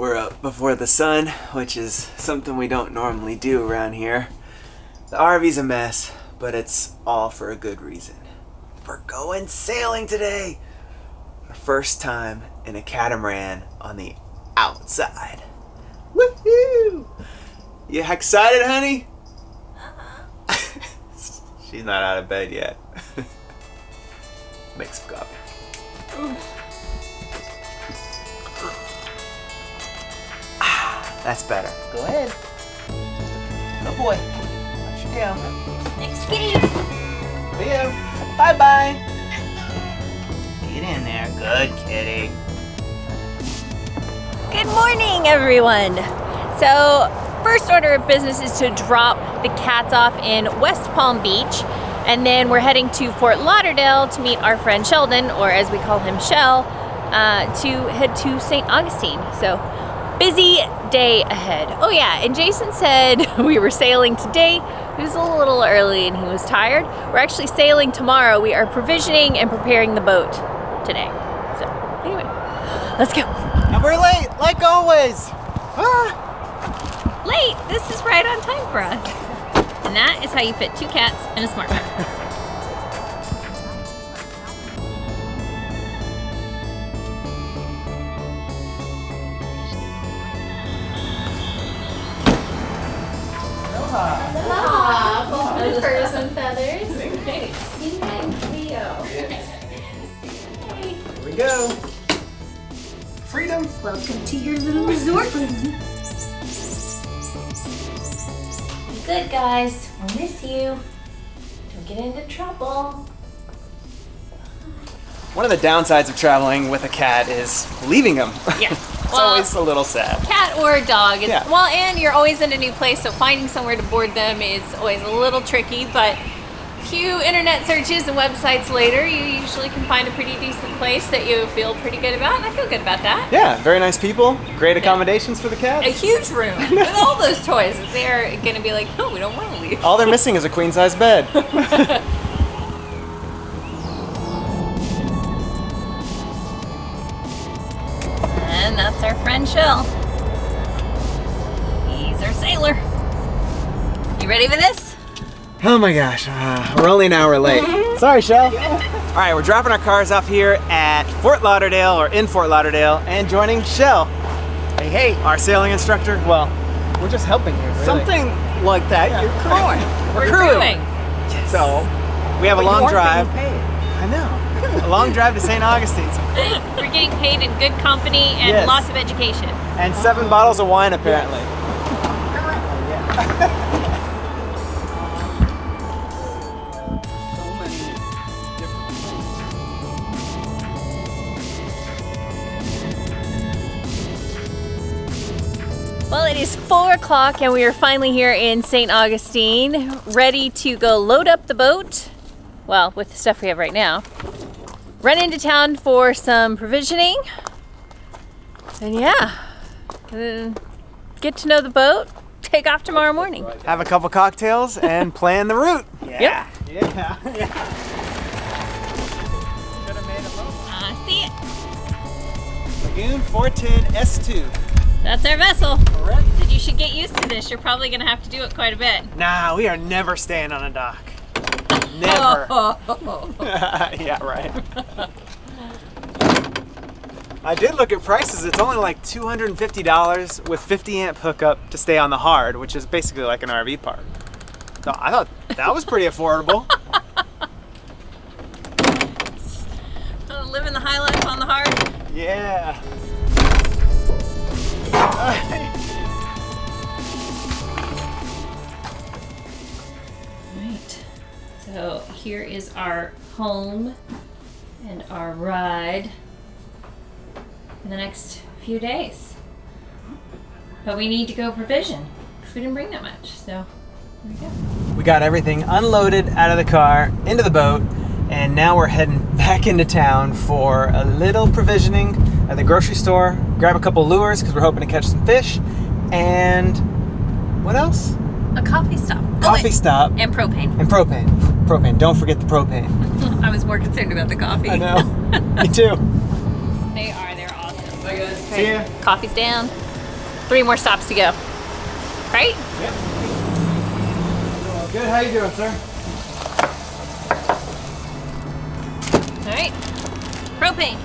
We're up before the sun, which is something we don't normally do around here. The RV's a mess, but it's all for a good reason. We're going sailing today! Our first time in a catamaran on the outside. Woohoo! You excited, honey? She's not out of bed yet. Make some coffee. That's better. Go ahead. Good boy. Watch you down. Next kitty. Leo. Bye-bye. Get in there. Good kitty. Good morning, everyone. So, first order of business is to drop the cats off in West Palm Beach. And then we're heading to Fort Lauderdale to meet our friend Sheldon, or as we call him, Shell, to head to St. Augustine. So, busy day ahead. Oh yeah, and Jason said we were sailing today. It was a little early and he was tired. We're actually sailing tomorrow. We are provisioning and preparing the boat today. So, anyway, let's go. And we're late, like always. Late? This is right on time for us. And that is how you fit 2 cats and a smartphone. Furs and feathers. Thanks. You and Leo. Here we go. Freedom. Welcome to your little resort. Be good, guys. We'll miss you. Don't get into trouble. One of the downsides of traveling with a cat is leaving them. Yeah. It's always a little sad. Cat or a dog. Yeah. Well, and you're always in a new place, so finding somewhere to board them is always a little tricky, but a few internet searches and websites later, you usually can find a pretty decent place that you feel pretty good about, and I feel good about that. Yeah, very nice people. Great accommodations for the cats. A huge room with all those toys. They're going to be like, no, we don't want to leave. All they're missing is a queen-size bed. And that's our friend Shell. He's our sailor. You ready for this? Oh my gosh, we're only an hour late. Sorry, Shell. All right, we're dropping our cars off here at Fort Lauderdale, or in Fort Lauderdale, and joining Shell. Hey, our sailing instructor. Well, we're just helping you, really. Something like that. Yeah. You're crewing. We're crewing. So, we have a long drive. I know. A long drive to St. Augustine. We're getting paid in good company and Yes. lots of education. And 7 bottles of wine, apparently. So many different Well, it is 4 o'clock and we are finally here in St. Augustine, ready to go load up the boat. Well, with the stuff we have right now. Run into town for some provisioning. And yeah, get to know the boat, take off tomorrow morning. Have a couple cocktails and plan the route. Yep. Yeah. See it. Lagoon 410 S2. That's our vessel. Correct. Said you should get used to this. You're probably gonna have to do it quite a bit. Nah, we are never staying on a dock. Never. Yeah, right. I did look at prices. It's only like $250 with 50 amp hookup to stay on the hard, which is basically like an RV park. So I thought that was pretty affordable. Living the high life on the hard. Yeah. Right. So here is our home and our ride in the next few days. But we need to go provision because we didn't bring that much. So there we go. We got everything unloaded out of the car, into the boat, and now we're heading back into town for a little provisioning at the grocery store, grab a couple lures because we're hoping to catch some fish, and what else? A coffee stop. Coffee stop. And propane. And propane. Propane. Don't forget the propane. I was more concerned about the coffee. I know. Me too. They're awesome. See ya. Coffee's down. 3 more stops to go. Right? Yep. Good, how you doing, sir? All right. Propane.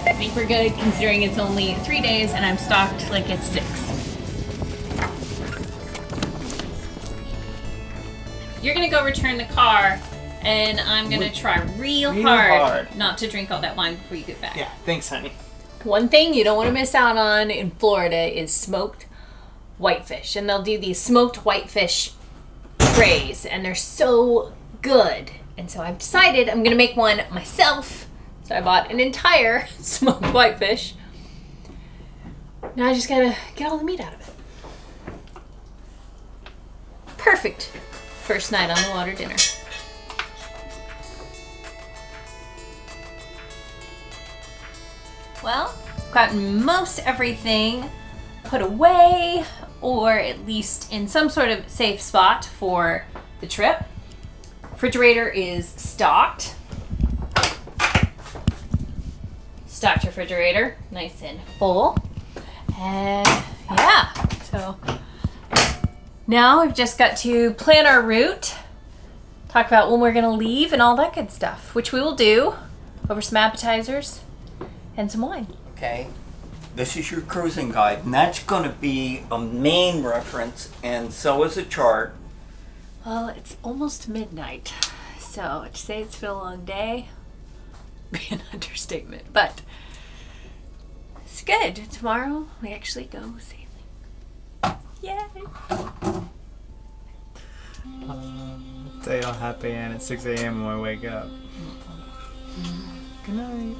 I think we're good considering it's only 3 days and I'm stocked like it's 6. You're gonna go return the car and I'm gonna try real hard not to drink all that wine before you get back. Yeah, thanks, honey. One thing you don't want to miss out on in Florida is smoked whitefish. And they'll do these smoked whitefish trays and they're so good. And so I've decided I'm gonna make one myself. So I bought an entire smoked whitefish. Now I just gotta get all the meat out of it. Perfect first night on the water dinner. Well, gotten most everything put away, or at least in some sort of safe spot for the trip. Refrigerator is stocked. Stocked refrigerator, nice and full. And yeah, so now we've just got to plan our route, talk about when we're gonna leave and all that good stuff, which we will do over some appetizers and some wine. Okay, this is your cruising guide, and that's going to be a main reference, and so is a chart. Well, it's almost midnight, so to say it's been a long day would be an understatement, but it's good. Tomorrow we actually go sailing. Yay! Tell you how happy I am at 6 a.m. when I wake up. Good night.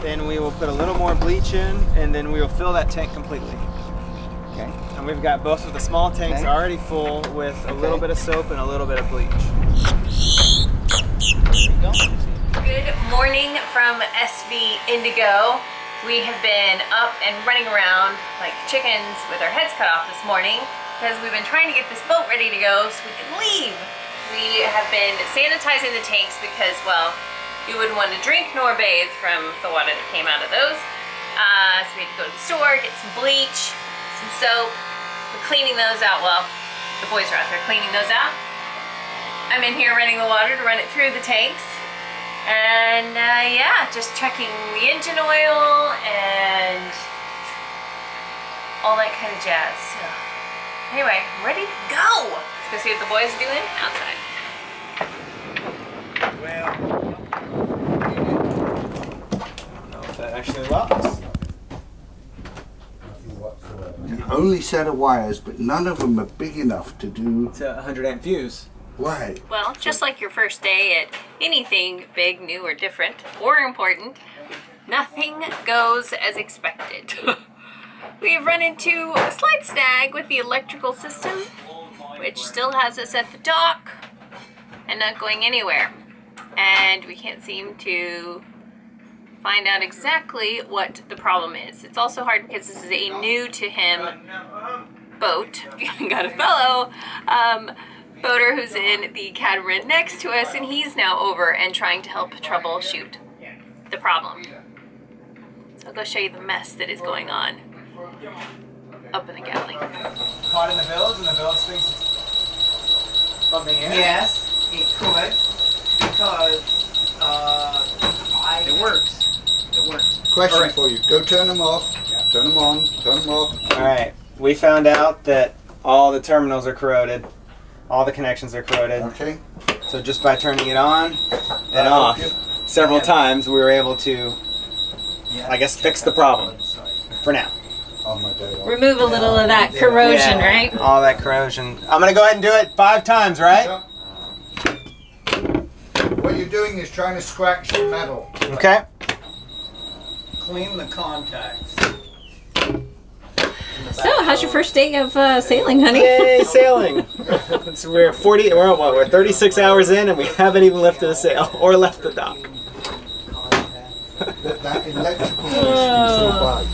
Then we will put a little more bleach in, and then we will fill that tank completely. Okay. And we've got both of the small tanks Okay. already full with a little bit of soap and a little bit of bleach. Good morning from SV Indigo. We have been up and running around like chickens with our heads cut off this morning because we've been trying to get this boat ready to go so we can leave. We have been sanitizing the tanks because, well, you wouldn't want to drink nor bathe from the water that came out of those. So we had to go to the store, get some bleach, some soap. We're cleaning those out. Well, the boys are out there cleaning those out. I'm in here running the water to run it through the tanks. And yeah, just checking the engine oil and all that kind of jazz. So anyway, I'm ready to go. Let's go see what the boys are doing outside. Well, that actually locks. The only set of wires, but none of them are big enough to do. It's a 100 amp fuse. Why? Well, just like your first day at anything big, new, or different, or important, nothing goes as expected. We have run into a slight snag with the electrical system, which still has us at the dock and not going anywhere. And we can't seem to find out exactly what the problem is. It's also hard because this is a new to him boat. Got a fellow boater who's in the Catamaran next to us, and he's now over and trying to help troubleshoot the problem. So I'll go show you the mess that is going on up in the galley. Caught in the bilge, and the bilge thinks it's bumping in. Yes, it could, because It works. It works. Question All right. for you. Go turn them off. Turn them on. Turn them off. All right. We found out that all the terminals are corroded. All the connections are corroded. Okay. So just by turning it on and off several times, we were able to, I guess, fix the problem for now. On my day off. Remove a little of that corrosion, right? All that corrosion. I'm gonna go ahead and do it 5 times, right? What you're doing is trying to scratch the metal. Okay. clean the contacts in the So, how's your first day of sailing, honey? Yay, sailing! So we're 36 hours in and we haven't even lifted a sail or left the dock. That electrical is so bad.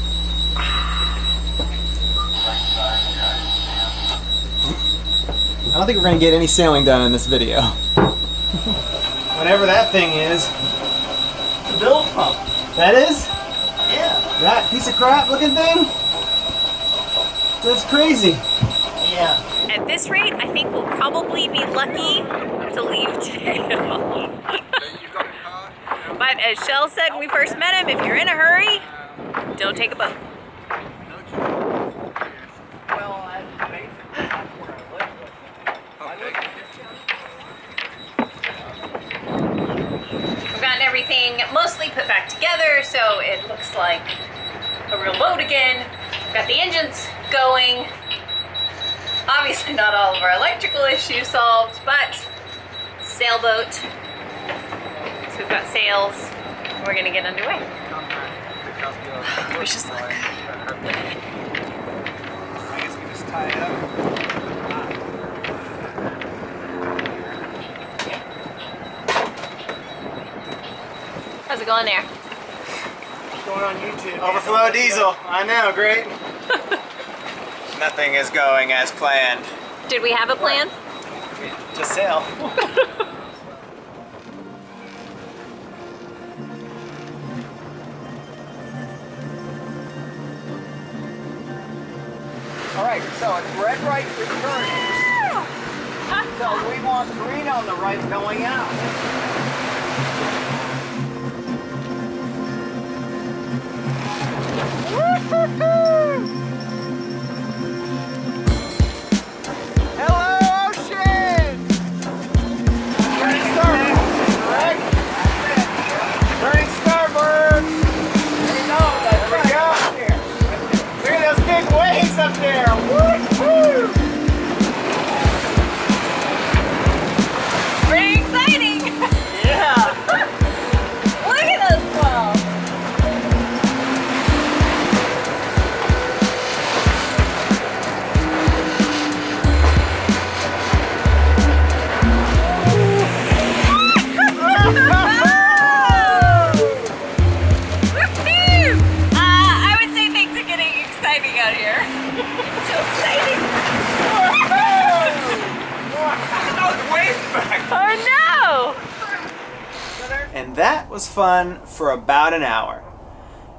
I don't think we're gonna get any sailing done in this video. Whatever that thing is. The bill pump. That is? Yeah. That piece of crap looking thing? That's crazy. Yeah. At this rate, I think we'll probably be lucky to leave today alone. But as Shell said when we first met him, if you're in a hurry, don't take a boat. We've gotten everything mostly put back together, so it looks like a real boat again. We've got the engines going. Obviously not all of our electrical issues solved, but sailboat. So we've got sails. We're gonna get underway. Wish us luck. How's it going there? Going on YouTube. Overflow diesel. I know, great. Nothing is going as planned. Did we have a plan? Just sail. Alright, so it's red right returning. So we want green on the right going out. Hello, ocean! Turning starboard, correct? Turning starboard! There we go! Look at those big waves up there! Woo-hoo! Pretty exciting! Yeah! Look at us swell! I would say things are getting exciting out here. So exciting! Oh no! And that was fun for about an hour.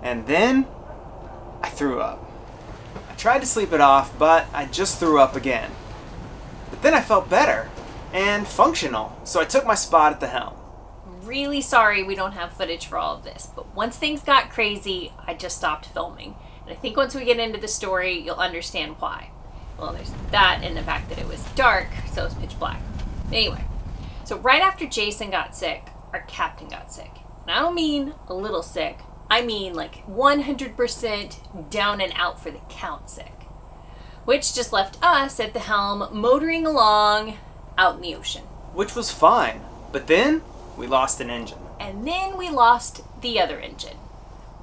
And then I threw up. I tried to sleep it off, but I just threw up again. But then I felt better and functional, so I took my spot at the helm. Really sorry we don't have footage for all of this, but once things got crazy, I just stopped filming. And I think once we get into the story, you'll understand why. Well, there's that and the fact that it was dark, so it was pitch black. Anyway, so right after Jason got sick, our captain got sick. And I don't mean a little sick, I mean like 100% down and out for the count sick. Which just left us at the helm motoring along out in the ocean. Which was fine, but then we lost an engine. And then we lost the other engine.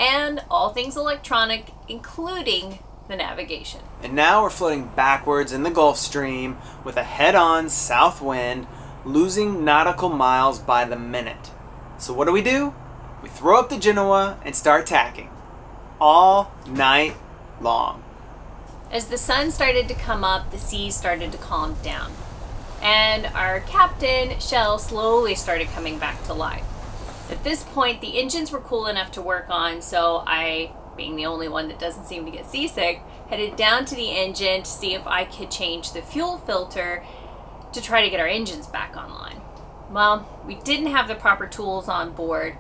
And all things electronic, including the navigation. And now we're floating backwards in the Gulf Stream with a head-on south wind, losing nautical miles by the minute. So what do? We throw up the Genoa and start tacking. All night long. As the sun started to come up, the seas started to calm down. And our captain, Shell, slowly started coming back to life. At this point, the engines were cool enough to work on, so I, being the only one that doesn't seem to get seasick, headed down to the engine to see if I could change the fuel filter to try to get our engines back online. Well, we didn't have the proper tools on board,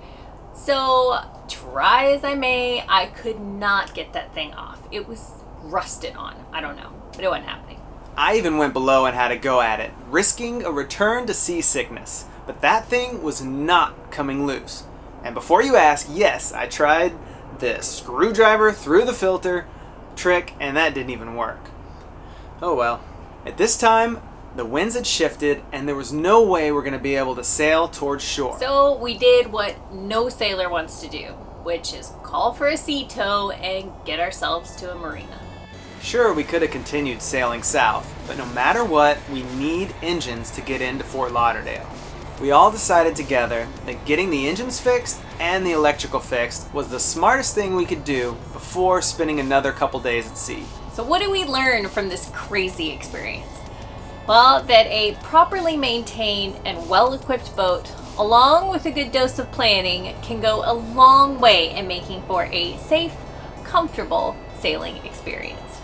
so try as I may, I could not get that thing off. It was rusted on. I don't know, but it wasn't happening. I even went below and had a go at it, risking a return to seasickness. But that thing was not coming loose. And before you ask, yes, I tried the screwdriver through the filter trick, and that didn't even work. Oh well. At this time, the winds had shifted, and there was no way we're going to be able to sail towards shore. So we did what no sailor wants to do, which is call for a sea tow and get ourselves to a marina. Sure, we could have continued sailing south, but no matter what, we need engines to get into Fort Lauderdale. We all decided together that getting the engines fixed and the electrical fixed was the smartest thing we could do before spending another couple days at sea. So what do we learn from this crazy experience? Well, that a properly maintained and well-equipped boat, along with a good dose of planning, can go a long way in making for a safe, comfortable sailing experience.